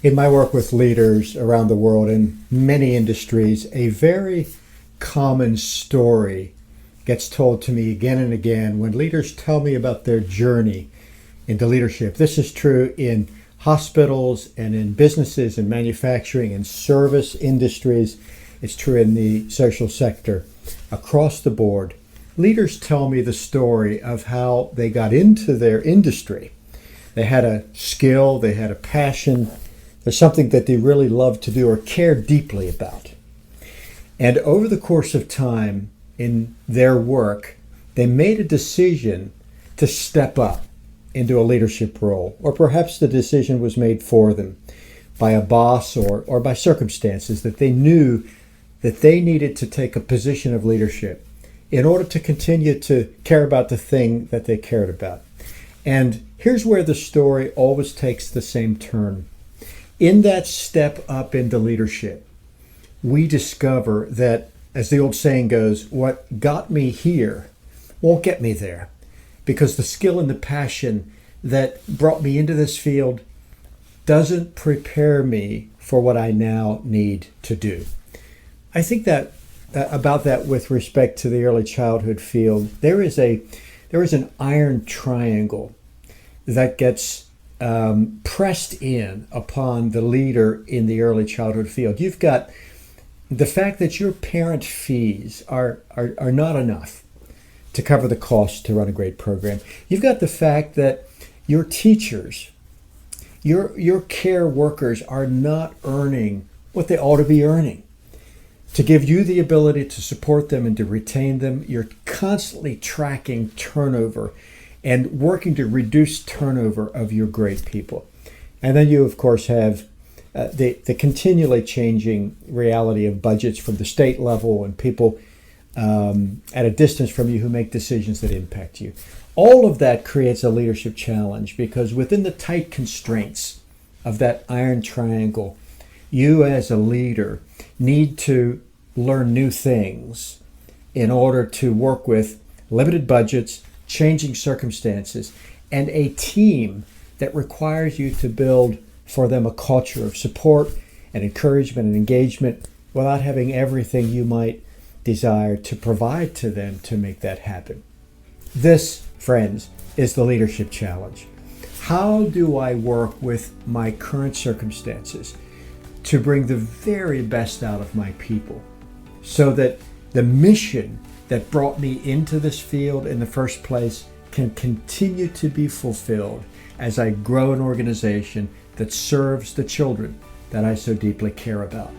In my work with leaders around the world in many industries, a very common story gets told to me again and again when leaders tell me about their journey into leadership. This is true in hospitals and in businesses and manufacturing and service industries. It's true in the social sector. Across the board, leaders tell me the story of how they got into their industry. They had a skill, they had a passion, there's something that they really love to do or care deeply about. And over the course of time in their work, they made a decision to step up into a leadership role, or perhaps the decision was made for them by a boss or by circumstances that they knew that they needed to take a position of leadership in order to continue to care about the thing that they cared about. And here's where the story always takes the same turn. In that step up into leadership, we discover that, as the old saying goes, what got me here won't get me there, because the skill and the passion that brought me into this field doesn't prepare me for what I now need to do. I think that about that with respect to the early childhood field, there is an iron triangle that gets pressed in upon the leader in the early childhood field. You've got the fact that your parent fees are not enough to cover the cost to run a great program. You've got the fact that your teachers, your care workers are not earning what they ought to be earning. To give you the ability to support them and to retain them, you're constantly tracking turnover and working to reduce turnover of your great people. And then you, of course, have the continually changing reality of budgets from the state level and people at a distance from you who make decisions that impact you. All of that creates a leadership challenge because within the tight constraints of that iron triangle, you as a leader need to learn new things in order to work with limited budgets, changing circumstances, and a team that requires you to build for them a culture of support and encouragement and engagement without having everything you might desire to provide to them to make that happen. This, friends, is the leadership challenge. How do I work with my current circumstances to bring the very best out of my people so that the mission that brought me into this field in the first place can continue to be fulfilled as I grow an organization that serves the children that I so deeply care about?